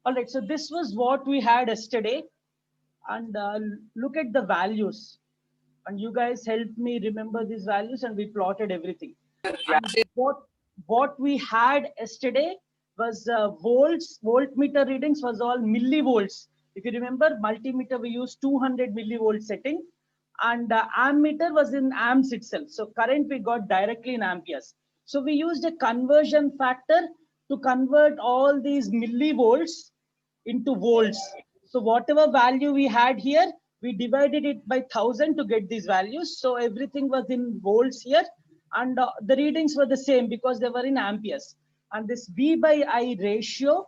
All right, so this was what we had yesterday, and look at the values. And you guys helped me remember these values, and we plotted everything. And what we had yesterday was voltmeter readings was all millivolts. If you remember, multimeter we used 200 millivolt setting, and ammeter was in amps itself. So current we got directly in amperes. So we used a conversion factor to convert all these millivolts into volts. So whatever value we had here, we divided it by 1000 to get these values. So everything was in volts here, and the readings were the same because they were in amperes. And this V by I ratio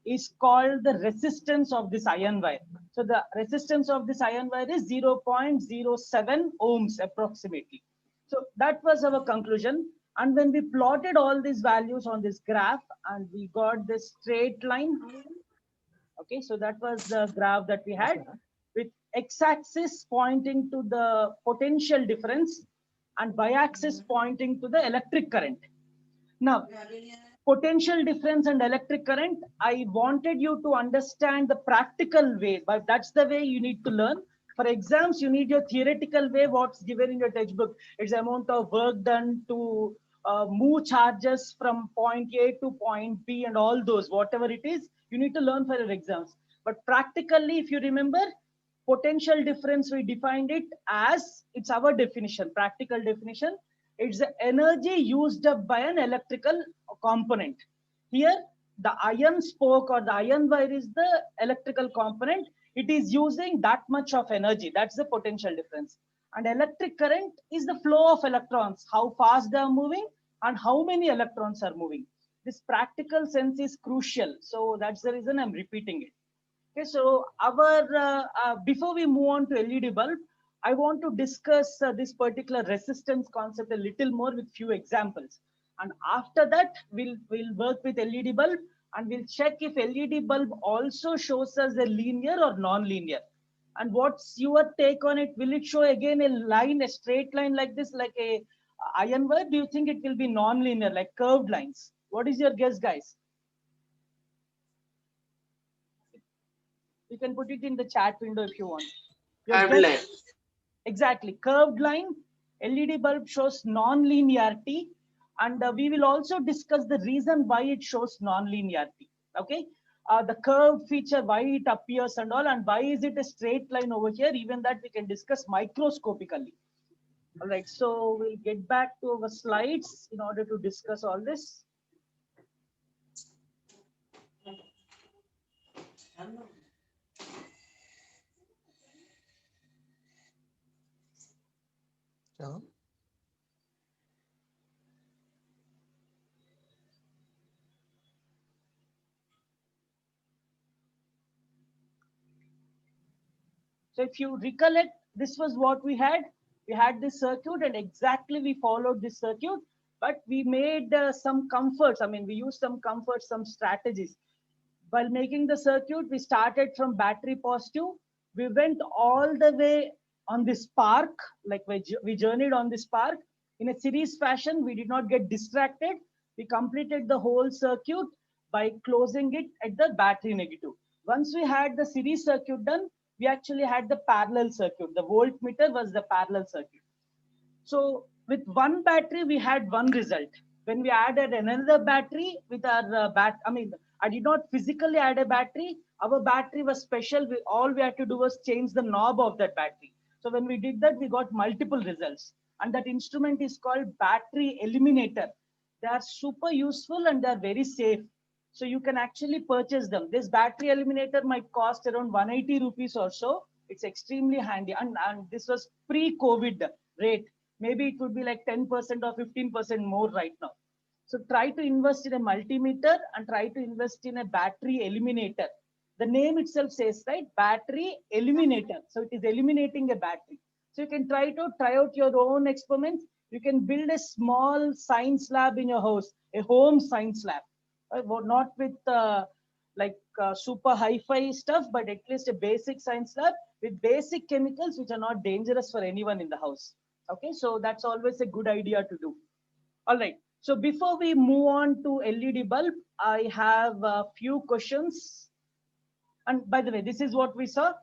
is called the resistance of this iron wire. So the resistance of this iron wire is 0.07 ohms approximately. So that was our conclusion. And when we plotted all these values on this graph, and we got this straight line. Okay, so that was the graph that we had with x-axis pointing to the potential difference and y-axis pointing to the electric current. Now, potential difference and electric current, I wanted you to understand the practical way, but that's the way you need to learn. For exams, you need your theoretical way, what's given in your textbook. It's the amount of work done to move charges from point A to point B and all those, whatever it is, you need to learn for your exams. But practically, if you remember, potential difference, we defined it as, it's our definition, practical definition. It's the energy used up by an electrical component. Here, the iron spoke or the iron wire is the electrical component. It is using that much of energy. That's the potential difference. And electric current is the flow of electrons, how fast they are moving and how many electrons are moving. This practical sense is crucial. So that's the reason I'm repeating it. Okay, so before we move on to LED bulb, I want to discuss this particular resistance concept a little more with few examples. And after that, we'll work with LED bulb, and we'll check if LED bulb also shows us a linear or non-linear. And what's your take on it? Will it show again a line, a straight line like this, like a iron wire? Do you think it will be non-linear, like curved lines? What is your guess, guys? You can put it in the chat window if you want. Your guess? Exactly. Curved line, LED bulb shows non-linearity, and we will also discuss the reason why it shows non-linearity. Okay. The curved feature, why it appears and all, and why is it a straight line over here, even that we can discuss microscopically. All right, so we'll get back to our slides in order to discuss all this. So if you recollect, this was what we had. We had this circuit, and exactly we followed this circuit, but we made some comforts. I mean, we used some comforts, some strategies. While making the circuit, we started from battery positive. We went all the way on this spark, like we journeyed on this spark in a series fashion. We did not get distracted. We completed the whole circuit by closing it at the battery negative. Once we had the series circuit done, we actually had the parallel circuit. The voltmeter was the parallel circuit. So with one battery, we had one result. When we added another battery with our I did not physically add a battery. Our battery was special. All we had to do was change the knob of that battery. So when we did that, we got multiple results. And that instrument is called battery eliminator. They are super useful and they are very safe. So you can actually purchase them. This battery eliminator might cost around 180 rupees or so. It's extremely handy. And this was pre-COVID rate. Maybe it would be like 10% or 15% more right now. So try to invest in a multimeter and try to invest in a battery eliminator. The name itself says, right, battery eliminator. So it is eliminating a battery. So you can try out your own experiments. You can build a small science lab in your house, a home science lab. Not with super hi-fi stuff, but at least a basic science lab with basic chemicals which are not dangerous for anyone in the house. Okay, so that's always a good idea to do. All right. So before we move on to LED bulb, I have a few questions And by the way, this is what we saw.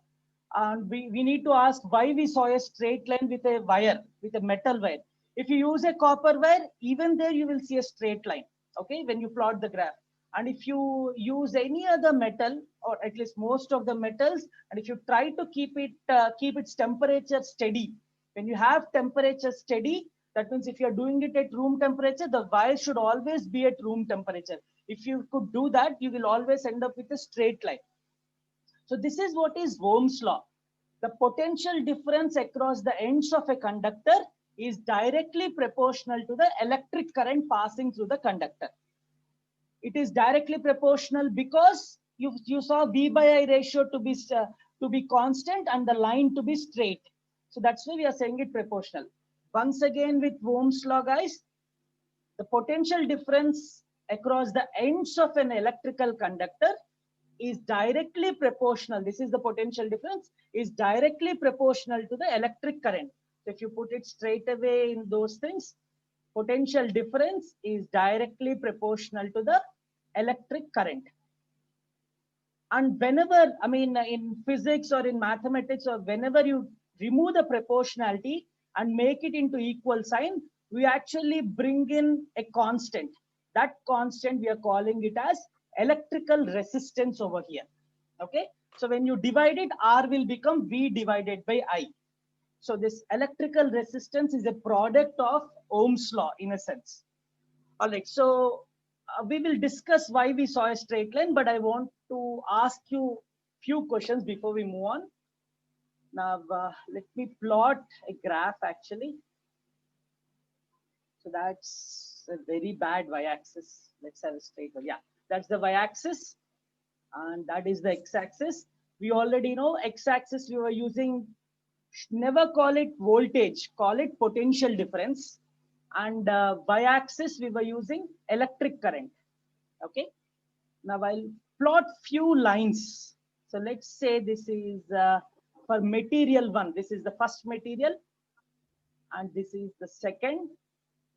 And we need to ask why we saw a straight line with a wire, with a metal wire. If you use a copper wire, even there you will see a straight line, okay, when you plot the graph. And if you use any other metal, or at least most of the metals, and if you try to keep its temperature steady, when you have temperature steady, that means if you're doing it at room temperature, the wire should always be at room temperature. If you could do that, you will always end up with a straight line. So this is what is Ohm's law. The potential difference across the ends of a conductor is directly proportional to the electric current passing through the conductor. It is directly proportional because you saw V by I ratio to be constant and the line to be straight. So that's why we are saying it proportional. Once again with Ohm's law, guys, the potential difference across the ends of an electrical conductor is directly proportional. This is the potential difference, is directly proportional to the electric current. So if you put it straight away in those things, potential difference is directly proportional to the electric current. And whenever, I mean, in physics or in mathematics, or whenever you remove the proportionality and make it into equal sign, we actually bring in a constant. That constant, we are calling it as electrical resistance over here. Okay. So when you divide it, R will become V divided by I. So this electrical resistance is a product of Ohm's law in a sense. All right. So we will discuss why we saw a straight line, but I want to ask you few questions before we move on. Now, let me plot a graph actually. So that's a very bad y-axis. Let's have a straight one. Yeah, that's the y-axis, and that is the x-axis. We already know x-axis we were using. Never call it voltage, call it potential difference. And y-axis we were using electric current. Okay. Now I'll plot few lines. So let's say this is for material 1. This is the first material, and this is the second,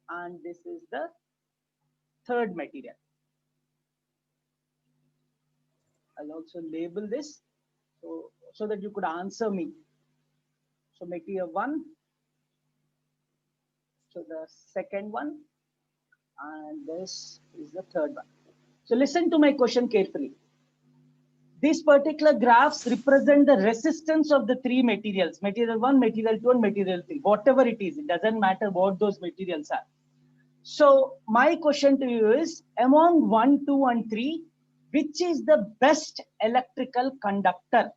and this is the third material. I'll also label this so that you could answer me. So material 1, so the second one, and this is the third one. So listen to my question carefully. These particular graphs represent the resistance of the three materials, material 1, material 2, and material 3, whatever it is. It doesn't matter what those materials are. So my question to you is, among 1, 2, and 3, which is the best electrical conductor?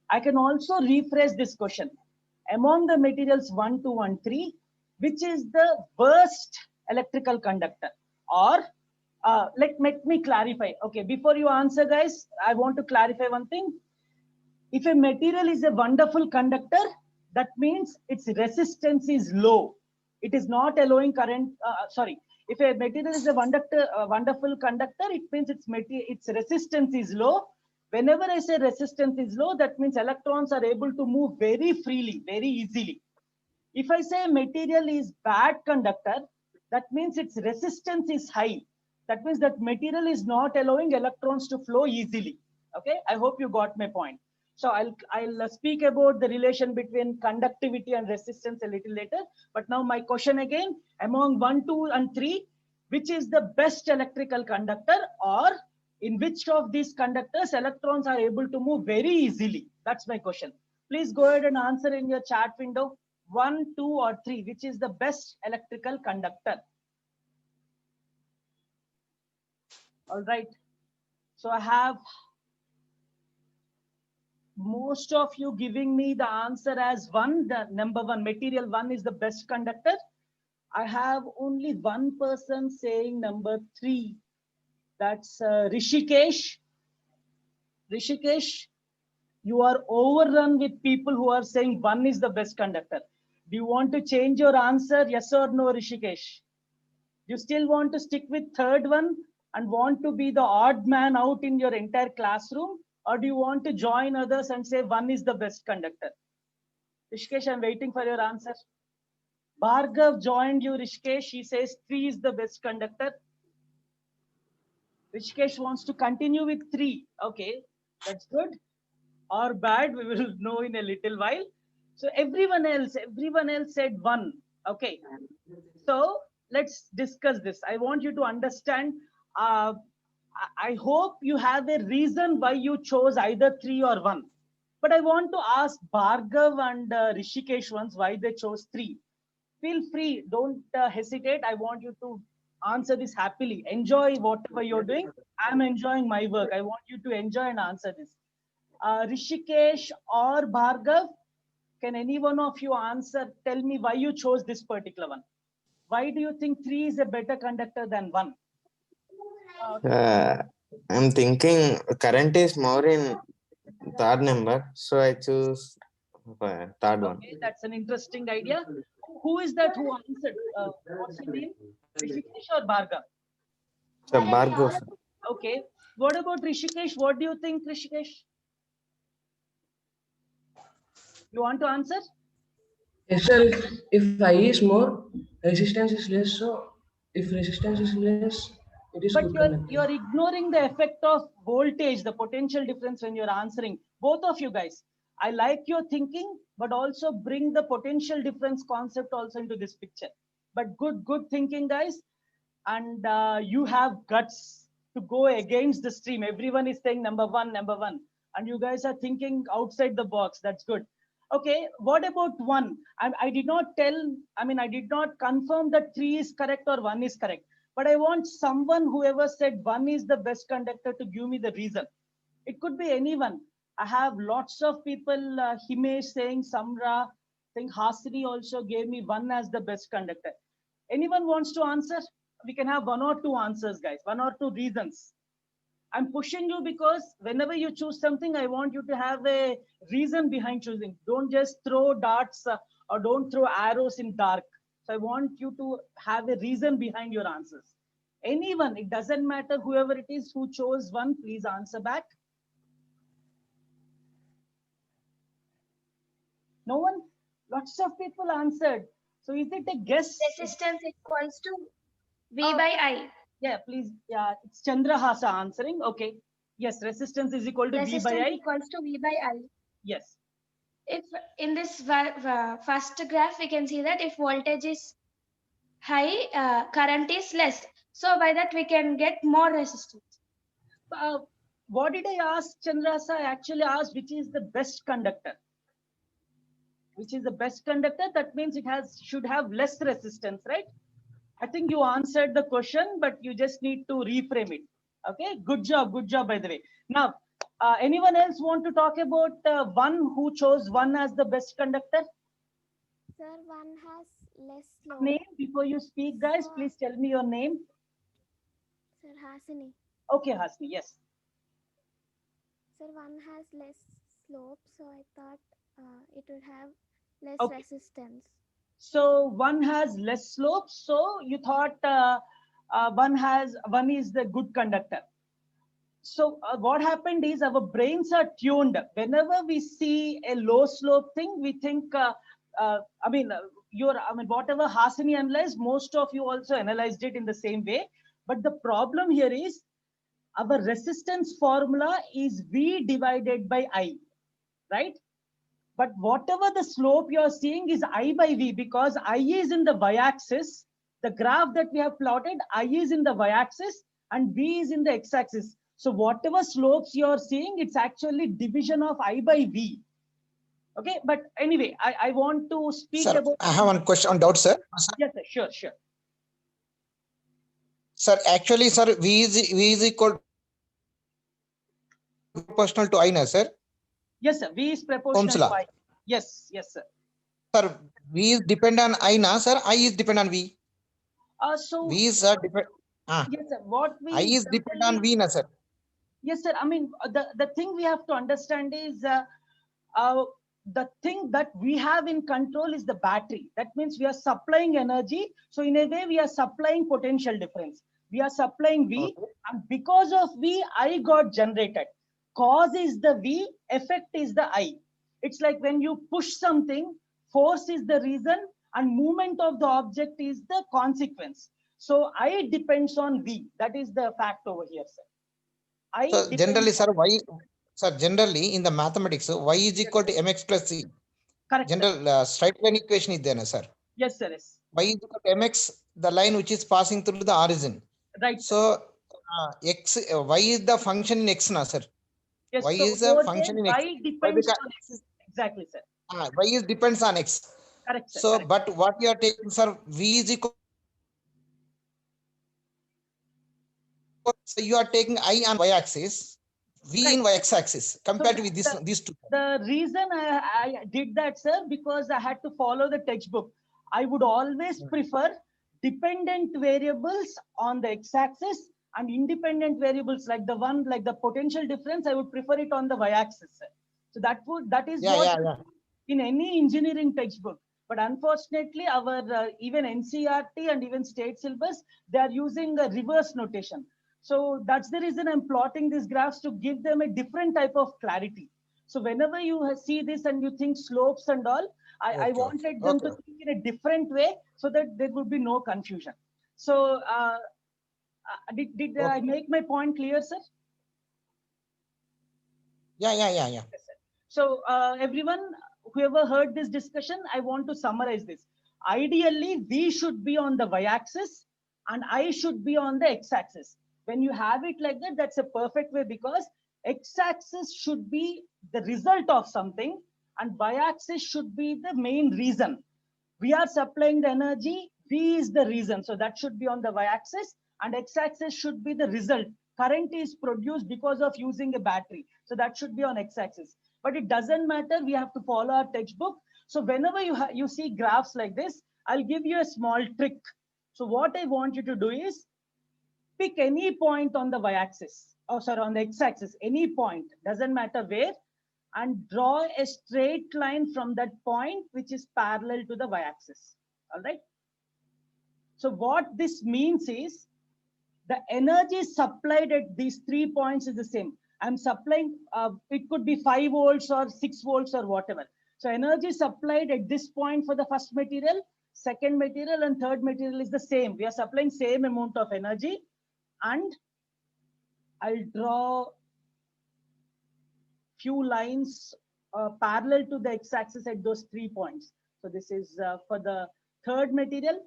I can also rephrase this question. Among the materials 1, 2, and 3, which is the worst electrical conductor? Or let me clarify. Okay, before you answer, guys, I want to clarify one thing. If a material is a wonderful conductor, that means its resistance is low. It is not allowing current. If a material is a wonderful conductor, it means its resistance is low. Whenever I say resistance is low, that means electrons are able to move very freely, very easily. If I say material is bad conductor, that means its resistance is high. That means that material is not allowing electrons to flow easily. Okay, I hope you got my point. So I'll speak about the relation between conductivity and resistance a little later. But now my question again, among 1, 2, and 3, which is the best electrical conductor, or in which of these conductors electrons are able to move very easily? That's my question. Please go ahead and answer in your chat window. 1, 2, or 3, which is the best electrical conductor? All right. So I have most of you giving me the answer as 1, the number 1, material 1 is the best conductor. I have only one person saying number 3. That's Rishikesh. Rishikesh, you are overrun with people who are saying 1 is the best conductor. Do you want to change your answer? Yes or no, Rishikesh? You still want to stick with third one and want to be the odd man out in your entire classroom? Or do you want to join others and say 1 is the best conductor? Rishikesh, I'm waiting for your answer. Bhargav joined you, Rishikesh. He says 3 is the best conductor. Rishikesh wants to continue with 3. Okay. That's good or bad. We will know in a little while. So everyone else said 1. Okay. So let's discuss this. I want you to understand. I hope you have a reason why you chose either 3 or 1. But I want to ask Bhargav and Rishikesh once why they chose 3. Feel free. Don't hesitate. I want you to answer this happily. Enjoy whatever you're doing. I'm enjoying my work. I want you to enjoy and answer this. Rishikesh or Bhargav, can any one of you answer? Tell me why you chose this particular one. Why do you think 3 is a better conductor than 1? I'm thinking current is more in third number, so I choose third one. Okay, that's an interesting idea. Who is that who answered? What's your name? Rishikesh or Bhargav? So Bhargav. Okay. What about Rishikesh? What do you think, Rishikesh? You want to answer? Yes, sir. If I is more, resistance is less. So if resistance is less, it is But good conductor. you're ignoring the effect of voltage, the potential difference when you're answering. Both of you guys. I like your thinking, but also bring the potential difference concept also into this picture. But good thinking, guys. And you have guts to go against the stream. Everyone is saying number one, and you guys are thinking outside the box. That's good. Okay, what about 1? I did not I did not confirm that 3 is correct or 1 is correct, but I want someone, whoever said 1 is the best conductor, to give me the reason. It could be anyone. I have lots of people, Himesh saying, Samra, I think Hasini also gave me 1 as the best conductor. Anyone wants to answer? We can have 1 or 2 answers, guys, 1 or 2 reasons. I'm pushing you because whenever you choose something, I want you to have a reason behind choosing. Don't just throw darts or don't throw arrows in dark. So I want you to have a reason behind your answers. Anyone, it doesn't matter whoever it is who chose 1, please answer back. No one? Lots of people answered. So is it a guess? Resistance equals to V by I. Yeah, please. Yeah, it's Chandrahasa answering. Okay. Yes, resistance is equal to V by I. Resistance equals to V by I. Yes. If in this first graph, we can see that if voltage is high, current is less. So by that, we can get more resistance. What did I ask, Chandrahasa? I actually asked which is the best conductor. Which is the best conductor? That means it should have less resistance, right? I think you answered the question, but you just need to reframe it. Okay, good job, by the way. Now, anyone else want to talk about 1 who chose 1 as the best conductor? Sir, 1 has less slope. Name before you speak, guys. Please tell me your name. Sir, Hasini. Okay, Hasni, yes. Sir, 1 has less slope, so I thought it would have less Okay. resistance. So 1 has less slope. So you thought 1 is the good conductor. So what happened is our brains are tuned. Whenever we see a low slope thing, we think, whatever Hasini analyzed, most of you also analyzed it in the same way. But the problem here is our resistance formula is V divided by I, right? But whatever the slope you're seeing is I by V, because I is in the y-axis. The graph that we have plotted, I is in the y-axis and V is in the x-axis. So whatever slopes you're seeing, it's actually division of I by V. Okay, but anyway, I want to speak Sir, about... I have one question on doubt, sir. Yes, sir, sure. Sir, actually, sir, V is equal proportional to I, na, sir? Yes, sir. V is proportional to I. Yes, sir. Sir, V is dependent on I, na, sir? I is dependent on V. So V is dependent. Yes, sir. What we I is dependent on V, na, sir? Yes, sir. I mean, the thing we have to understand is the thing that we have in control is the battery. That means we are supplying energy. So in a way, we are supplying potential difference. We are supplying V, okay. And because of V, I got generated. Cause is the V, effect is the I. It's like when you push something, force is the reason, and movement of the object is the consequence. So I depends on V. That is the fact over here, sir. So generally, sir, Sir, generally in the mathematics, y is equal to mx plus c. Correct, sir. General straight line equation is there, sir. Yes, sir. Yes. Y is equal to mx, the line which is passing through the origin. Right. So y is the function in x, na, sir. Yes. Y So is a over function there, in x. y depends because on x. Exactly, sir. y is depends on x. Correct, sir. So, Correct. but what you are taking, sir, v is equal. So you are taking I on y-axis, v in Right. x-axis compared with this these two. The reason I did that, sir, because I had to follow the textbook. I would always prefer dependent variables on the x-axis and independent variables like the potential difference. I would prefer it on the y-axis, sir. So that is what in any engineering textbook. But unfortunately, our even NCERT and even state syllabus, they are using a reverse notation. So that's the reason I'm plotting these graphs to give them a different type of clarity. So whenever you see this and you think slopes and all, I wanted them to think in a different way so that there would be no confusion. So did I make my point clear, sir? Yeah. Yes, sir. So everyone, whoever heard this discussion, I want to summarize this. Ideally, we should be on the y-axis and I should be on the x-axis. When you have it like that, that's a perfect way because x-axis should be the result of something and y-axis should be the main reason. We are supplying the energy, V is the reason. So that should be on the y-axis and x-axis should be the result. Current is produced because of using a battery. So that should be on x-axis. But it doesn't matter, we have to follow our textbook. So whenever you see graphs like this, I'll give you a small trick. So what I want you to do is pick any point on the y-axis, on the x-axis, any point, doesn't matter where, and draw a straight line from that point which is parallel to the y-axis. All right. So what this means is the energy supplied at these 3 points is the same. I'm supplying, it could be 5 volts or 6 volts or whatever. So energy supplied at this point for the first material, second material and third material is the same. We are supplying same amount of energy and I'll draw few lines parallel to the x-axis at those 3 points. So this is for the third material,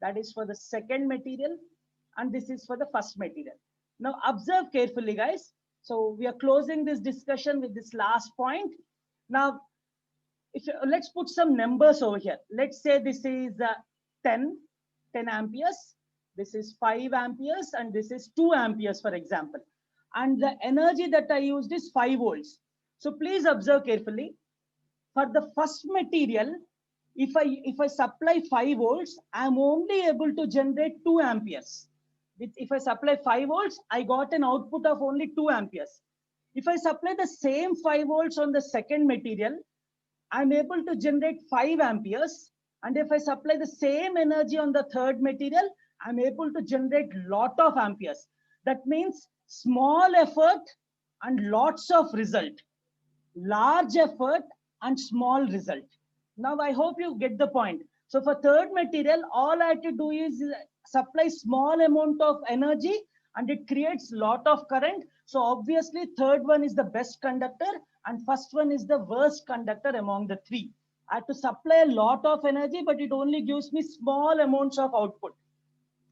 that is for the second material, and this is for the first material. Now observe carefully, guys. So we are closing this discussion with this last point. Now, let's put some numbers over here. Let's say this is 10 amperes, this is 5 amperes, and this is 2 amperes, for example. And the energy that I used is 5 volts. So please observe carefully. For the first material, if I supply 5 volts, I'm only able to generate 2 amperes. If I supply 5 volts, I got an output of only 2 amperes. If I supply the same 5 volts on the second material, I'm able to generate 5 amperes. And if I supply the same energy on the third material, I'm able to generate lot of amperes. That means small effort and lots of result. Large effort and small result. Now I hope you get the point. So for third material, all I have to do is supply small amount of energy and it creates lot of current. So obviously third one is the best conductor and first one is the worst conductor among the 3. I have to supply a lot of energy, but it only gives me small amounts of output.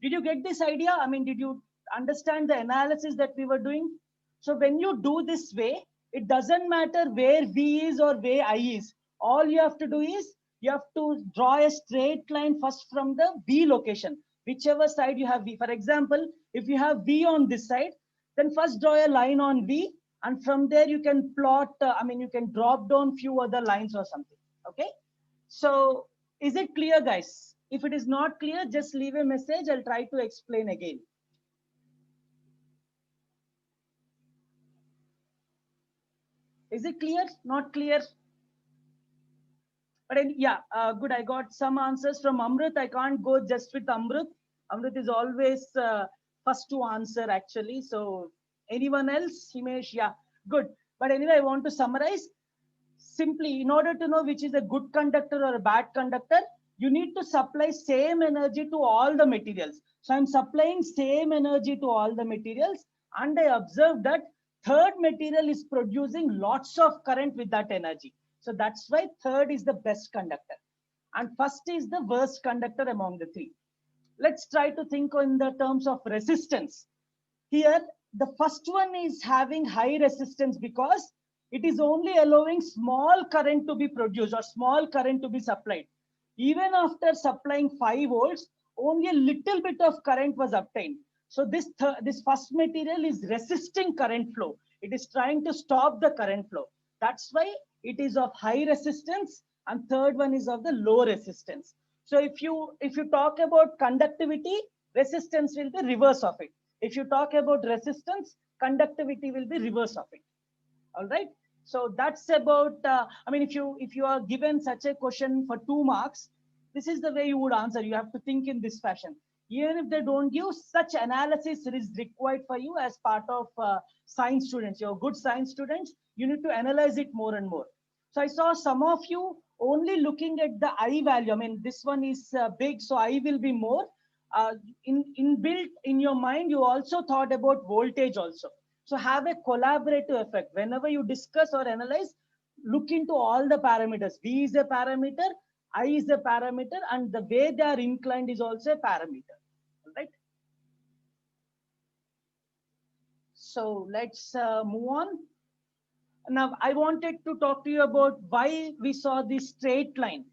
Did you get this idea? I mean, did you understand the analysis that we were doing? So when you do this way, it doesn't matter where V is or where I is. All you have to do is you have to draw a straight line first from the V location, whichever side you have V. For example, if you have V on this side, then first draw a line on V, and from there you can plot, you can drop down few other lines or something. Okay. So is it clear, guys? If it is not clear, just leave a message. I'll try to explain again. Is it clear? Not clear? But yeah, good. I got some answers from Amrut. I can't go just with Amrut. Amrut is always first to answer, actually. So anyone else? Himesh, yeah, good. But anyway, I want to summarize. Simply, in order to know which is a good conductor or a bad conductor, you need to supply same energy to all the materials. So I'm supplying same energy to all the materials, and I observed that third material is producing lots of current with that energy. So that's why third is the best conductor. And first is the worst conductor among the three. Let's try to think in the terms of resistance. Here, the first one is having high resistance because it is only allowing small current to be produced or small current to be supplied. Even after supplying 5 volts, only a little bit of current was obtained. So this first material is resisting current flow. It is trying to stop the current flow. That's why it is of high resistance, and third one is of the low resistance. So if you talk about conductivity, resistance will be reverse of it. If you talk about resistance, conductivity will be reverse of it. All right. So that's about, I mean, if you are given such a question for 2 marks, this is the way you would answer. You have to think in this fashion. Even if they don't give, such analysis is required for you as part of science students. You're good science students. You need to analyze it more and more. So I saw some of you only looking at the I value. I mean, this one is big, so I will be more. Inbuilt in your mind, you also thought about voltage also. So have a collaborative effect. Whenever you discuss or analyze, look into all the parameters. V is a parameter, I is a parameter, and the way they are inclined is also a parameter. Right? So let's move on. Now, I wanted to talk to you about why we saw this straight line.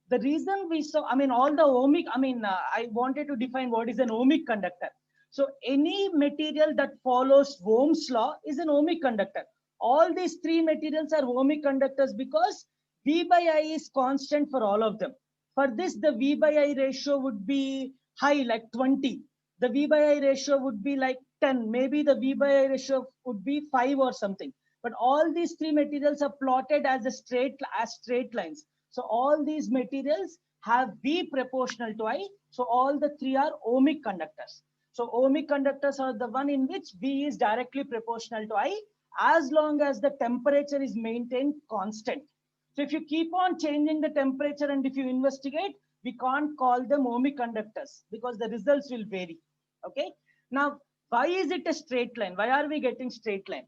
The reason we saw, I mean, all the ohmic, I wanted to define what is an ohmic conductor. So any material that follows Ohm's law is an ohmic conductor. All these 3 materials are ohmic conductors because V by I is constant for all of them. For this, the V by I ratio would be high, like 20. The V by I ratio would be like 10. Maybe the V by I ratio would be 5 or something. But all these 3 materials are plotted as straight lines. So all these materials have V proportional to I. So all the 3 are ohmic conductors. So ohmic conductors are the one in which V is directly proportional to I as long as the temperature is maintained constant. So if you keep on changing the temperature and if you investigate, we can't call them ohmic conductors because the results will vary. Okay. Now, why is it a straight line? Why are we getting straight line?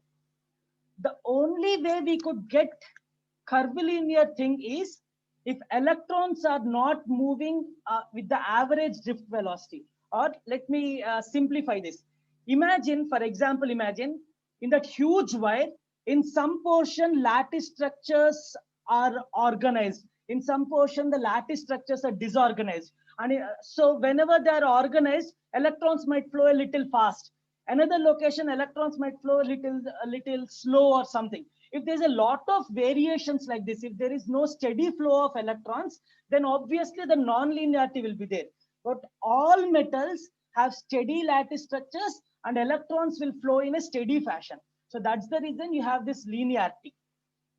The only way we could get curvilinear thing is if electrons are not moving with the average drift velocity. Or let me simplify this. Imagine, for example, imagine in that huge wire, in some portion lattice structures are organized. In some portion, the lattice structures are disorganized. And so whenever they are organized, electrons might flow a little fast. Another location, electrons might flow a little slow or something. If there's a lot of variations like this, if there is no steady flow of electrons, then obviously the non-linearity will be there. But all metals have steady lattice structures and electrons will flow in a steady fashion. So that's the reason you have this linearity.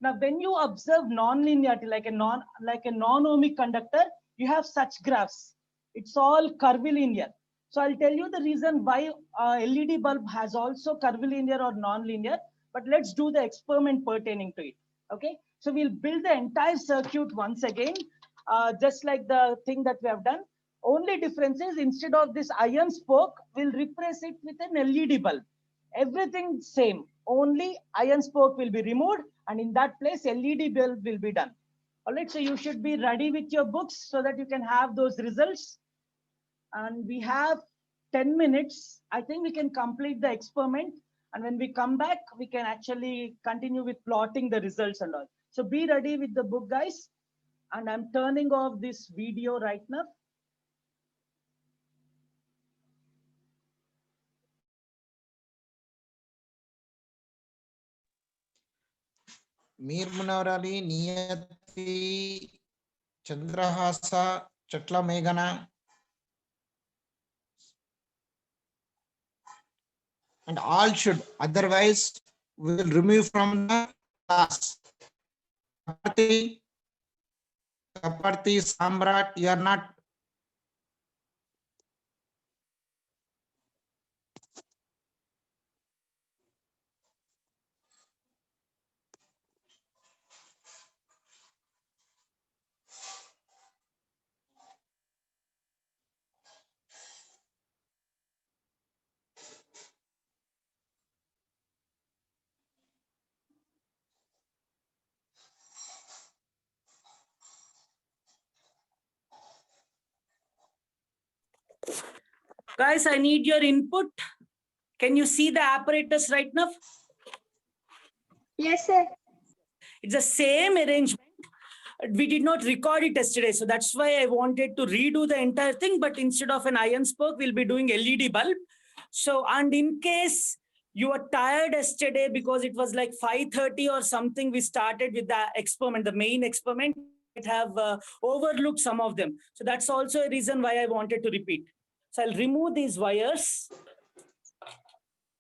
Now, when you observe non-linearity, like a non-ohmic conductor, you have such graphs. It's all curvilinear. So I'll tell you the reason why LED bulb has also curvilinear or non-linear, but let's do the experiment pertaining to it. Okay, so we'll build the entire circuit once again, just like the thing that we have done. Only difference is instead of this iron spoke, we'll replace it with an LED bulb. Everything same, only iron spoke will be removed and in that place LED bulb will be done. All right, so you should be ready with your books so that you can have those results. And we have 10 minutes. I think we can complete the experiment. And when we come back, we can actually continue with plotting the results and all. So be ready with the book, guys. And I'm turning off this video right now. Mir Munawari, Niyati, Chandrahasa, Chatla Meghana, and all should. Otherwise, we will remove from the class. Kaparthi, Samrat, you are not. Guys, I need your input. Can you see the apparatus right now? Yes, sir. It's the same arrangement. We did not record it yesterday, so that's why I wanted to redo the entire thing. But instead of an iron spoke, we'll be doing LED bulb. So, and in case you were tired yesterday because it was like 5:30 or something, we started with the experiment, the main experiment. Might have overlooked some of them. So that's also a reason why I wanted to repeat. So I'll remove these wires.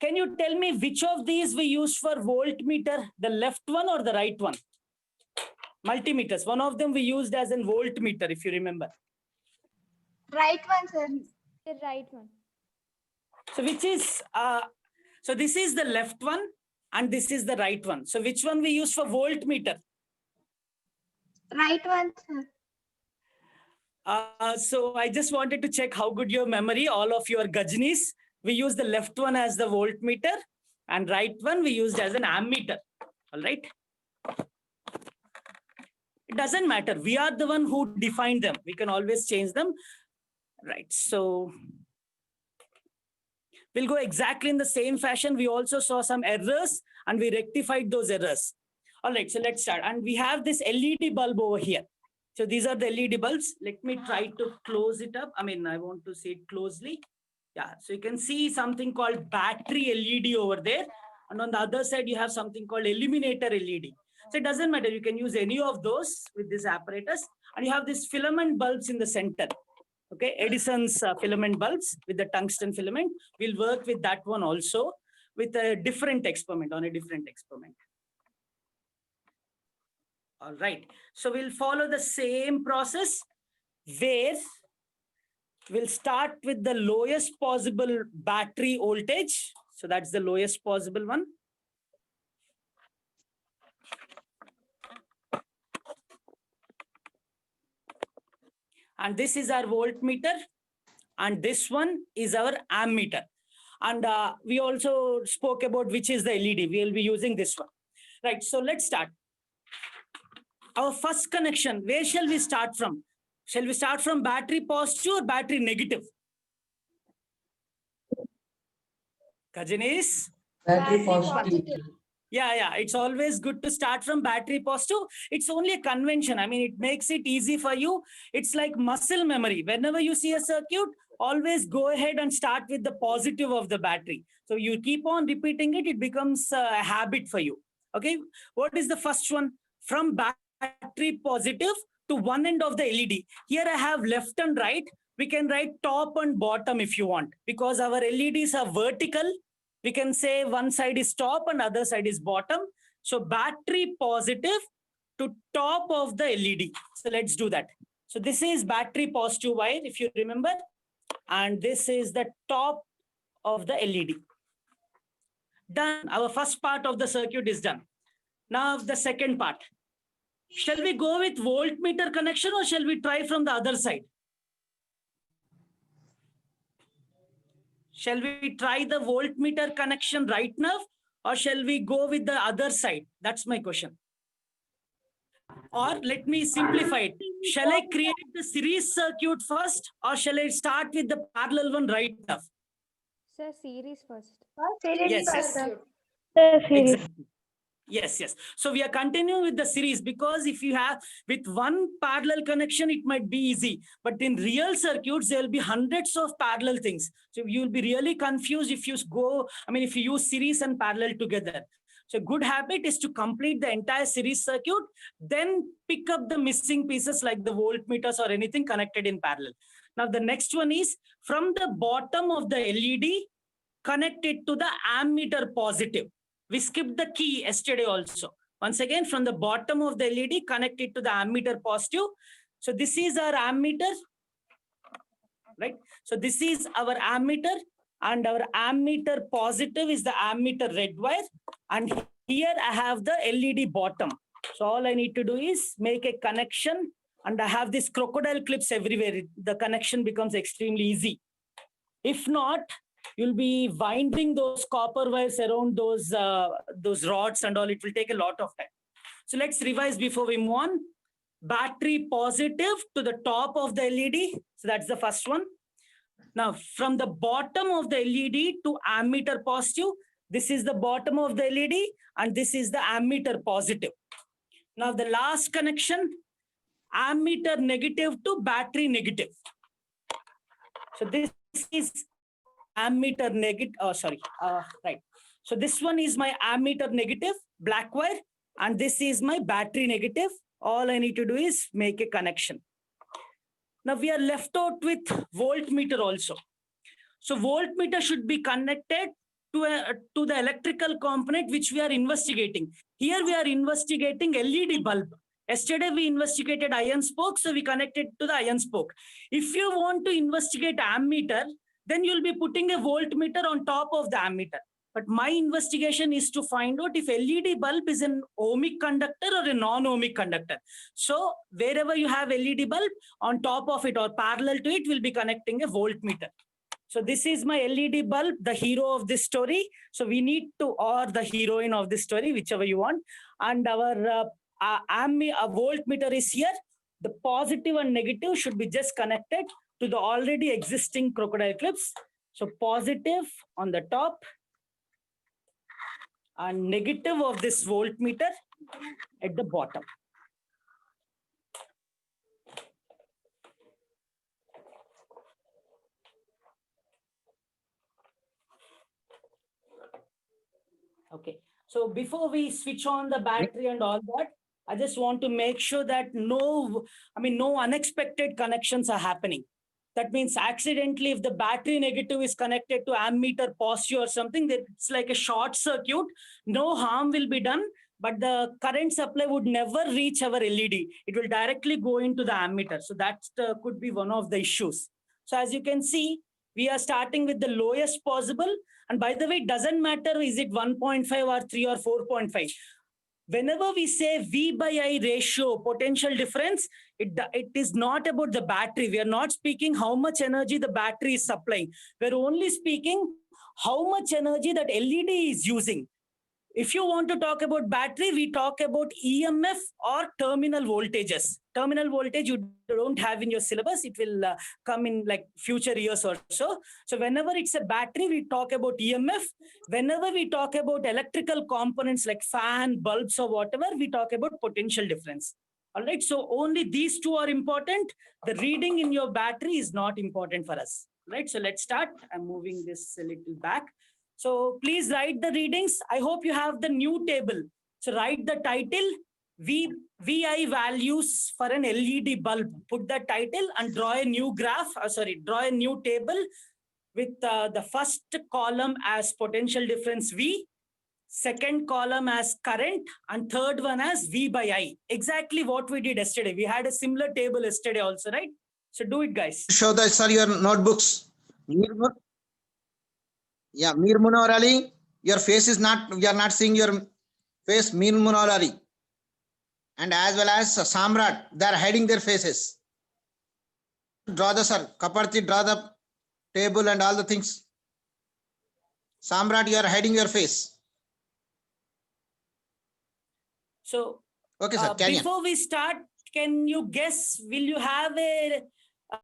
Can you tell me which of these we used for voltmeter, the left one or the right one? Multimeters. One of them we used as a voltmeter, if you remember. Right one, sir. The right one. So which is, so this is the left one and this is the right one. So which one we use for voltmeter? Right one, sir. So I just wanted to check how good your memory, all of your Gajnis. We use the left one as the voltmeter and right one we used as an ammeter. All right. It doesn't matter. We are the one who defined them. We can always change them. Right. So we'll go exactly in the same fashion. We also saw some errors and we rectified those errors. All right, so let's start. And we have this LED bulb over here. So these are the LED bulbs. Let me try to close it up. I mean, I want to see it closely. Yeah, so you can see something called battery LED over there. And on the other side, you have something called illuminator LED. So it doesn't matter. You can use any of those with this apparatus. And you have these filament bulbs in the center. Okay, Edison's filament bulbs with the tungsten filament. We'll work with that one also with a different experiment, on a different experiment. All right, so we'll follow the same process where we'll start with the lowest possible battery voltage. So that's the lowest possible one. And this is our voltmeter. And this one is our ammeter. And we also spoke about which is the LED. We'll be using this one. Right, so let's start. Our first connection, where shall we start from? Shall we start from battery positive or battery negative? Kajanis? Battery positive. Yeah, it's always good to start from battery positive. It's only a convention. I mean, it makes it easy for you. It's like muscle memory. Whenever you see a circuit, always go ahead and start with the positive of the battery. So you keep on repeating it, it becomes a habit for you. Okay, what is the first one? From battery positive to one end of the LED. Here I have left and right. We can write top and bottom if you want, because our LEDs are vertical. We can say one side is top and other side is bottom. So battery positive to top of the LED. So let's do that. So this is battery positive wire, if you remember. And this is the top of the LED. Done. Our first part of the circuit is done. Now the second part. Shall we go with voltmeter connection or shall we try from the other side? Shall we try the voltmeter connection right now or shall we go with the other side? That's my question. Or let me simplify it. Shall I create the series circuit first or shall I start with the parallel one right now? Sir, series first. Yes, yes. Series. Exactly. Yes. So we are continuing with the series because if you have with one parallel connection, it might be easy. But in real circuits, there will be hundreds of parallel things. So you will be really confused if you if you use series and parallel together. So a good habit is to complete the entire series circuit, then pick up the missing pieces like the voltmeters or anything connected in parallel. Now the next one is from the bottom of the LED, connect it to the ammeter positive. We skipped the key yesterday also. Once again, from the bottom of the LED, connect it to the ammeter positive. So this is our ammeter, right? So this is our ammeter and our ammeter positive is the ammeter red wire. And here I have the LED bottom. So all I need to do is make a connection and I have these crocodile clips everywhere. The connection becomes extremely easy. If not, you'll be winding those copper wires around those rods and all. It will take a lot of time. So let's revise before we move on. Battery positive to the top of the LED. So that's the first one. Now, from the bottom of the LED to ammeter positive, this is the bottom of the LED and this is the ammeter positive. Now, the last connection, ammeter negative to battery negative. So this is ammeter negative, right. So this one is my ammeter negative, black wire, and this is my battery negative. All I need to do is make a connection. Now we are left out with voltmeter also. So voltmeter should be connected to the electrical component which we are investigating. Here we are investigating LED bulb. Yesterday we investigated iron spoke, so we connected to the iron spoke. If you want to investigate ammeter, then you'll be putting a voltmeter on top of the ammeter. But my investigation is to find out if LED bulb is an ohmic conductor or a non-ohmic conductor. So wherever you have LED bulb, on top of it or parallel to it, we'll be connecting a voltmeter. So this is my LED bulb, the hero of this story. So we need to, or the heroine of this story, whichever you want. And our voltmeter is here. The positive and negative should be just connected to the already existing crocodile clips. So positive on the top and negative of this voltmeter at the bottom. Okay, so before we switch on the battery and all that, I just want to make sure that no unexpected connections are happening. That means accidentally, if the battery negative is connected to ammeter positive or something, it's like a short circuit. No harm will be done, but the current supply would never reach our LED. It will directly go into the ammeter. So that could be one of the issues. So as you can see, we are starting with the lowest possible. And by the way, it doesn't matter, is it 1.5 or 3 or 4.5. Whenever we say V by I ratio, potential difference, it is not about the battery. We are not speaking how much energy the battery is supplying. We're only speaking how much energy that LED is using. If you want to talk about battery, we talk about EMF or terminal voltages. Terminal voltage you don't have in your syllabus. It will come in like future years or so. So whenever it's a battery, we talk about EMF. Whenever we talk about electrical components like fan, bulbs or whatever, we talk about potential difference. All right, so only these two are important. The reading in your battery is not important for us. Right, so let's start. I'm moving this a little back. So please write the readings. I hope you have the new table. So write the title, VI values for an LED bulb. Put the title and draw a new graph, draw a new table with the first column as potential difference V, second column as current, and third one as V by I. Exactly what we did yesterday. We had a similar table yesterday also, right? So do it, guys. Show the, sir, your notebooks. Yeah, Mir Munawar Ali, your face is not, we are not seeing your face, Mir Munawar Ali. And as well as Samrat, they are hiding their faces. Draw the, sir, Kaparti, draw the table and all the things. Samrat, you are hiding your face. So, okay, sir, before we start, can you guess, will you have a